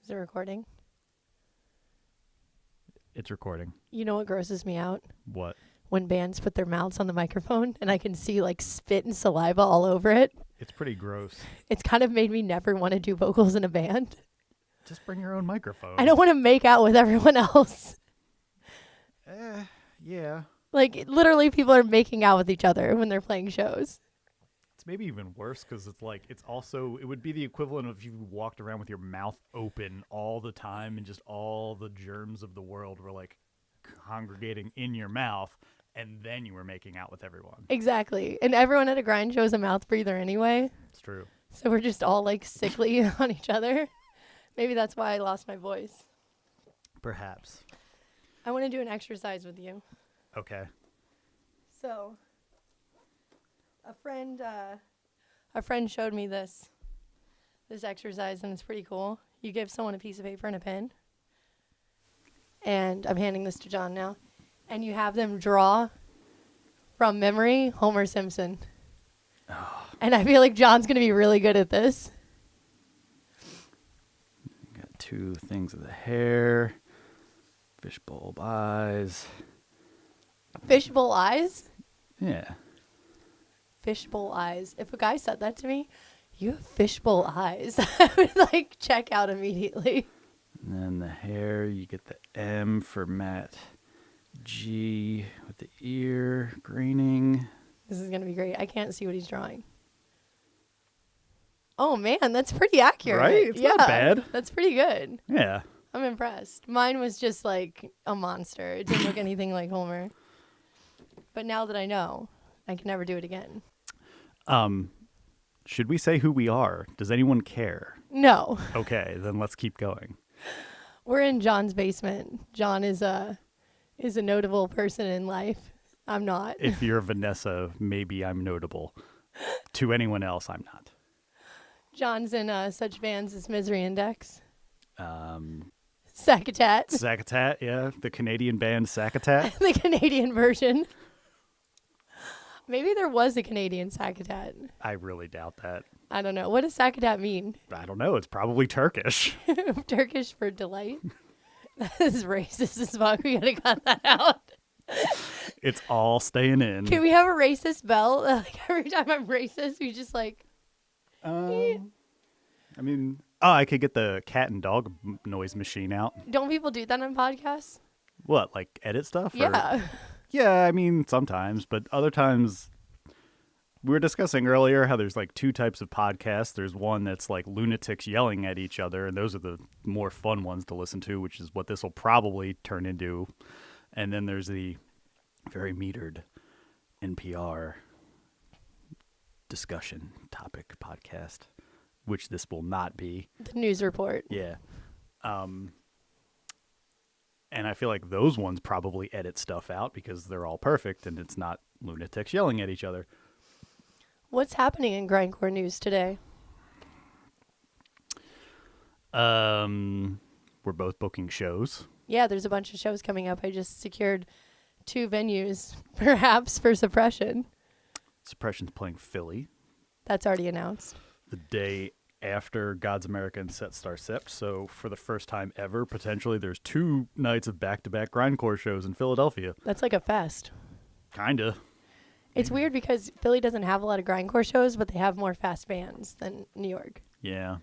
Is it recording? It's recording. You know what grosses me out? What? When bands put their mouths on the microphone and I can see like spit and saliva all over it. It's pretty gross. It's kind of made me never want to do vocals in a band. Just bring your own microphone. I don't want to make out with everyone else. Yeah. Like, literally, people are making out with each other when they're playing shows. It's maybe even worse because it would be the equivalent of if you walked around with your mouth open all the time and just all the germs of the world were like congregating in your mouth, and then you were making out with everyone. Exactly. And everyone at a grind show is a mouth breather anyway. It's true. So we're just all like sickly on each other. Maybe that's why I lost my voice. Perhaps. I want to do an exercise with you. Okay. So, a friend showed me this exercise, and it's pretty cool. You give someone a piece of paper and a pen, and I'm handing this to John now, and you have them draw from memory Homer Simpson. Oh. And I feel like John's going to be really good at this. Got two things of the hair, fishbowl eyes. Fishbowl eyes? Yeah. Fishbowl eyes. If a guy said that to me, you have fishbowl eyes, I would like check out immediately. And then the hair, you get the M for Matt. G with the ear graining. This is going to be great. I can't see what he's drawing. Oh, man, that's pretty accurate. Right? It's not bad. That's pretty good. Yeah. I'm impressed. Mine was just like a monster. It didn't look anything like Homer. But now that I know, I can never do it again. Should we say who we are? Does anyone care? No. Okay, then let's keep going. We're in John's basement. John is a notable person in life. I'm not. If you're Vanessa, maybe I'm notable. To anyone else, I'm not. John's in such bands as Misery Index. Sackatat, Sackatat. yeah. The Canadian band Sackatat. The Canadian version. Maybe there was a Canadian Sackatat. I really doubt that. I don't know. What does Sackatat mean? I don't know. It's probably Turkish. Turkish for delight? That is racist as fuck. We gotta cut that out. It's all staying in. Can we have a racist bell? Like every time I'm racist, we just like... I mean... Oh, I could get the cat and dog noise machine out. Don't people do that on podcasts? What, like edit stuff? Yeah. Yeah, I mean, sometimes, but other times, we were discussing earlier how there's like two types of podcasts. There's one that's like lunatics yelling at each other, and those are the more fun ones to listen to, which is what this will probably turn into. And then there's the very metered NPR discussion topic podcast, which this will not be. The news report. Yeah. And I feel like those ones probably edit stuff out because they're all perfect and it's not lunatics yelling at each other. What's happening in grindcore news today? We're both booking shows. Yeah, there's a bunch of shows coming up. I just secured 2 venues, perhaps, for Suppression. Suppression's playing Philly. That's already announced. The day after God's America and Set Star Sept. So for the first time ever, potentially, there's 2 nights of back-to-back grindcore shows in Philadelphia. That's like a fest. Kinda. It's weird because Philly doesn't have a lot of grindcore shows, but they have more fast bands than New York. Yeah.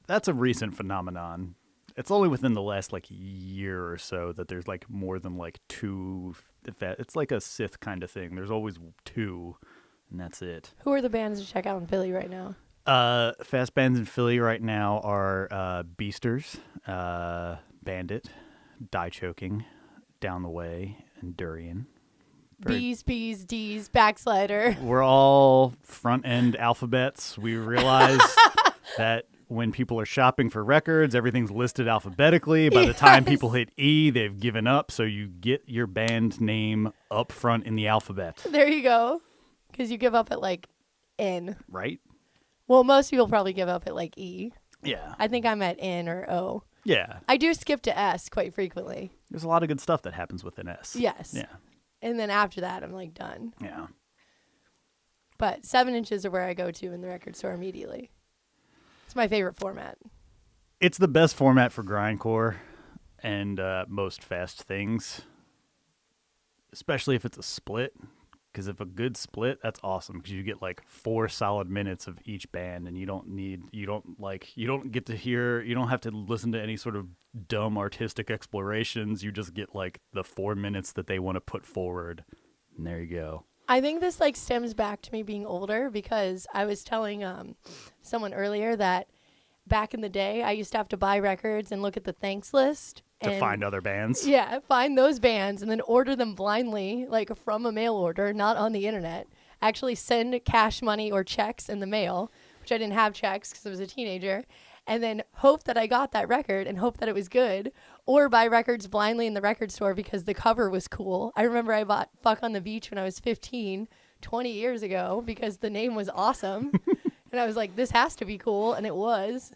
That's a recent phenomenon. It's only within the last like year or so that there's like more than like 2. It's like a Sith kind of thing. There's always 2, and that's it. Who are the bands to check out in Philly right now? Fast bands in Philly right now are Beasters, Bandit, Die Choking, Down the Way, and Durian. B's, D's, Backslider. We're all front-end alphabets. We realize that when people are shopping for records, everything's listed alphabetically. By the time people hit E, they've given up, so you get your band name up front in the alphabet. There you go. Because you give up at like N. Right? Well, most people probably give up at like E. Yeah. I think I'm at N or O. Yeah. I do skip to S quite frequently. There's a lot of good stuff that happens with an S. Yes. Yeah. And then after that, I'm like done. Yeah. But 7 inches are where I go to in the record store immediately. It's my favorite format. It's the best format for grindcore and most fast things, especially if it's a split. Because if a good split, that's awesome. Because you get like 4 solid minutes of each band, and you don't get to hear, you don't have to listen to any sort of dumb artistic explorations. You just get like the 4 minutes that they want to put forward, and there you go. I think this like stems back to me being older, because I was telling someone earlier that back in the day I used to have to buy records and look at the thanks list To find other bands. Yeah, find those bands and then order them blindly, like from a mail order, not on the internet. Actually send cash money or checks in the mail, which I didn't have checks because I was a teenager, and then hope that I got that record and hope that it was good, or buy records blindly in the record store because the cover was cool. I remember I bought Fuck on the Beach when I was 15, 20 years ago, because the name was awesome. And I was like, this has to be cool, and it was.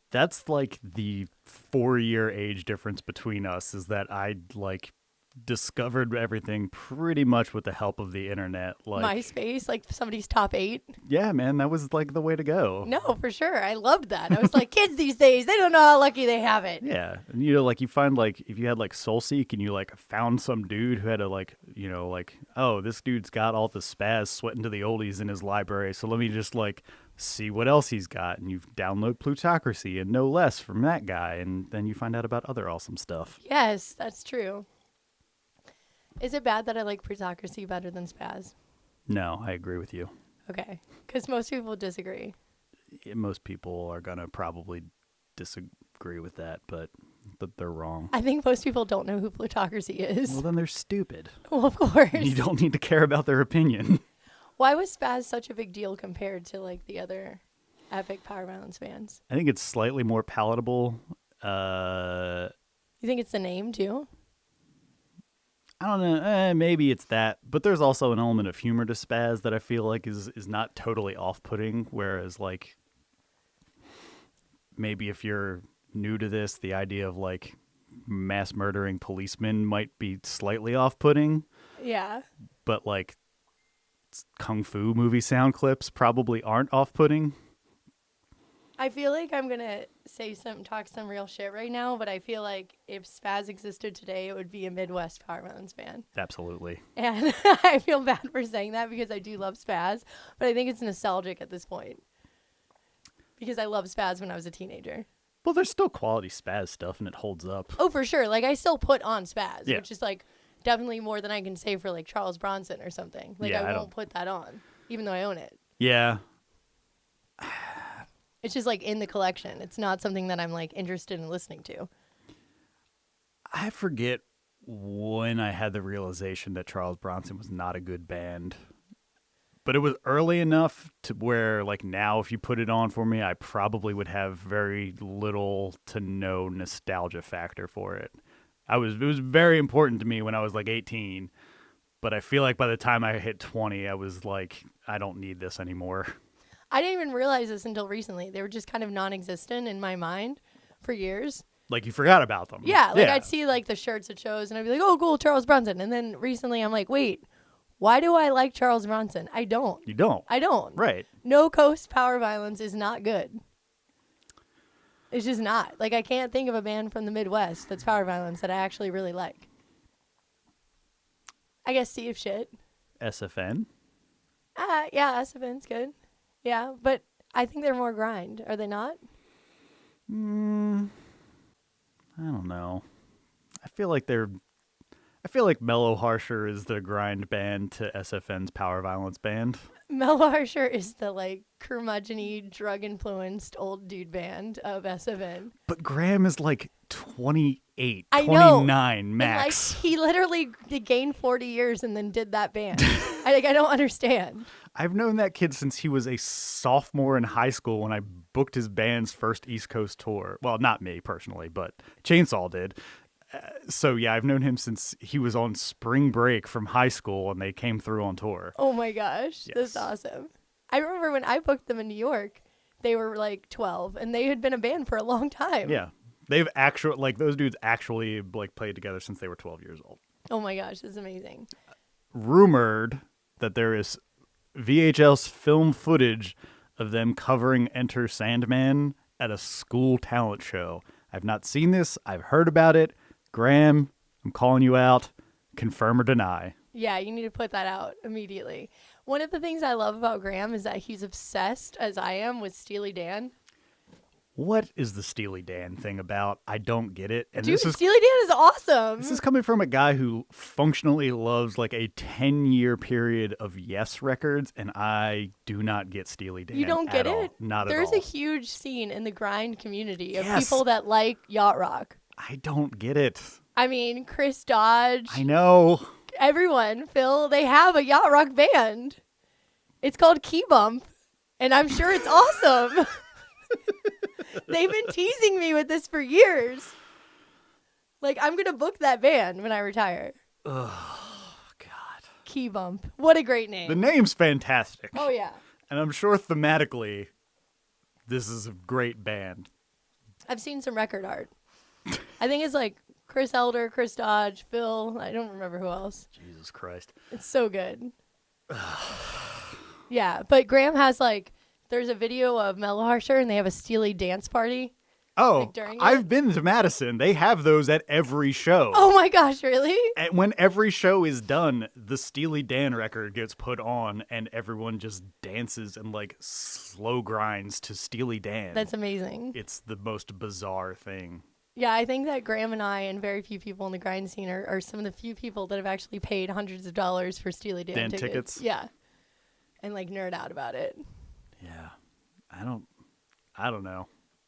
That's like the 4-year age difference between us, is that I like discovered everything pretty much with the help of the internet. Like MySpace, like somebody's top 8. Yeah, man, that was like the way to go. No, for sure. I loved that. I was like, kids these days, they don't know how lucky they have it. Yeah. And you know, like you find like if you had like SoulSeek and you like found some dude who had a like, you know, like, oh, this dude's got all the spaz sweating to the oldies in his library, so let me just like see what else he's got, and you download Plutocracy and No Less from that guy, and then you find out about other awesome stuff. Yes, that's true. Is it bad that I like Plutocracy better than spaz? No, I agree with you. Okay, because most people disagree. Yeah, most people are gonna probably disagree with that, but they're wrong. I think most people don't know who Plutocracy is. Well, then they're stupid. Well, of course. You don't need to care about their opinion. Why was spaz such a big deal compared to like the other epic power violence bands? I think it's slightly more palatable. You think it's the name too? I don't know. Maybe it's that, but there's also an element of humor to spaz that I feel like is not totally off-putting. Whereas, like, maybe if you're new to this, the idea of like mass murdering policemen might be slightly off-putting. Yeah. But like kung fu movie sound clips probably aren't off-putting. I feel like I'm going to talk some real shit right now, but I feel like if spaz existed today, it would be a Midwest power violence band. Absolutely. And I feel bad for saying that because I do love spaz, but I think it's nostalgic at this point. Because I loved spaz when I was a teenager. Well, there's still quality spaz stuff, and it holds up. Oh, for sure. Like, I still put on spaz, Yeah. which is, like, definitely more than I can say for, like, Charles Bronson or something. Like, Yeah, I I won't put that on, even though I own it. Yeah. It's just, like, in the collection. It's not something that I'm, like, interested in listening to. I forget when I had the realization that Charles Bronson was not a good band. But it was early enough to where, like, now if you put it on for me, I probably would have very little to no nostalgia factor for it. It was very important to me when I was, like, 18. But I feel like by the time I hit 20, I was like, I don't need this anymore. I didn't even realize this until recently. They were just kind of non-existent in my mind for years. Like, you forgot about them. Yeah, like, I'd see, like, the shirts at shows, and I'd be like, oh, cool, Charles Bronson. And then recently I'm like, wait, why do I like Charles Bronson? I don't. You don't. I don't. Right. No Coast power violence is not good. It's just not. Like, I can't think of a band from the Midwest that's power violence that I actually really like. I guess Sea of Shit. SFN? Yeah, SFN's good. Yeah, but I think they're more grind. Are they not? I don't know. I feel like Mellow Harsher is the grind band to SFN's power violence band. Mellow Harsher is the, like, curmudgeon-y, drug-influenced old dude band of SFN. But Graham is like 28, I know. 29 max. And, like, he literally gained 40 years and then did that band. I don't understand. I've known that kid since he was a sophomore in high school when I booked his band's first East Coast tour. Well, not me personally, but Chainsaw did. So, yeah, I've known him since he was on spring break from high school and they came through on tour. Oh, my gosh. Yes. That's awesome. I remember when I booked them in New York, they were, like, 12, and they had been a band for a long time. Yeah. Those dudes actually, like, played together since they were 12 years old. Oh, my gosh. That's amazing. Rumored that there is VHS film footage of them covering Enter Sandman at a school talent show. I've not seen this. I've heard about it. Graham, I'm calling you out. Confirm or deny. Yeah, you need to put that out immediately. One of the things I love about Graham is that he's obsessed, as I am, with Steely Dan. What is the Steely Dan thing about? I don't get it. And Dude, Steely Dan is awesome. This is coming from a guy who functionally loves like a 10-year period of Yes records, and I do not get Steely Dan. You don't get it? Not There's at all. a huge scene in the grind community of Yes. people that like yacht rock. I don't get it. I mean, Chris Dodge, I know. everyone, Phil, they have a yacht rock band. It's called Key Bump, and I'm sure it's awesome. They've been teasing me with this for years. Like, I'm going to book that band when I retire. Oh, God. Key Bump. What a great name. The name's fantastic. Oh, yeah. And I'm sure thematically, this is a great band. I've seen some record art. I think it's like Chris Elder, Chris Dodge, Phil. I don't remember who else. Jesus Christ. It's so good. Yeah, but Graham has like, there's a video of Mellow Harsher and they have a Steely dance party. Oh, Like during I've it? been to Madison. They have those at every show. Oh my gosh, really? And when every show is done, the Steely Dan record gets put on and everyone just dances and like slow grinds to Steely Dan. That's amazing. It's the most bizarre thing. Yeah, I think that Graham and I and very few people in the grind scene are some of the few people that have actually paid hundreds of dollars for Steely Dan tickets? Yeah. And like nerd out about it. Yeah. I don't know.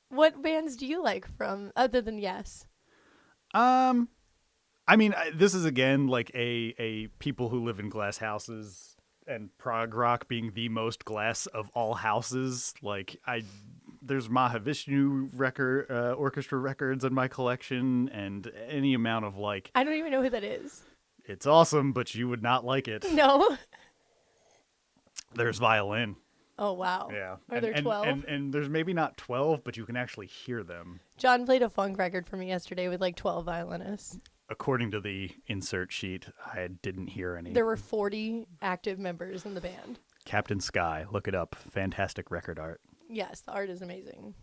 What bands do you like from other than Yes? I mean, this is again like a people who live in glass houses and prog rock being the most glass of all houses. Like there's Mahavishnu record orchestra records in my collection, and any amount of like. I don't even know who that is. It's awesome, but you would not like it. No. There's violin. Oh, wow. Yeah. Are there 12? And there's maybe not 12, but you can actually hear them. John played a funk record for me yesterday with like 12 violinists. According to the insert sheet, I didn't hear any. There were 40 active members in the band. Captain Sky, look it up. Fantastic record art. Yes, the art is amazing.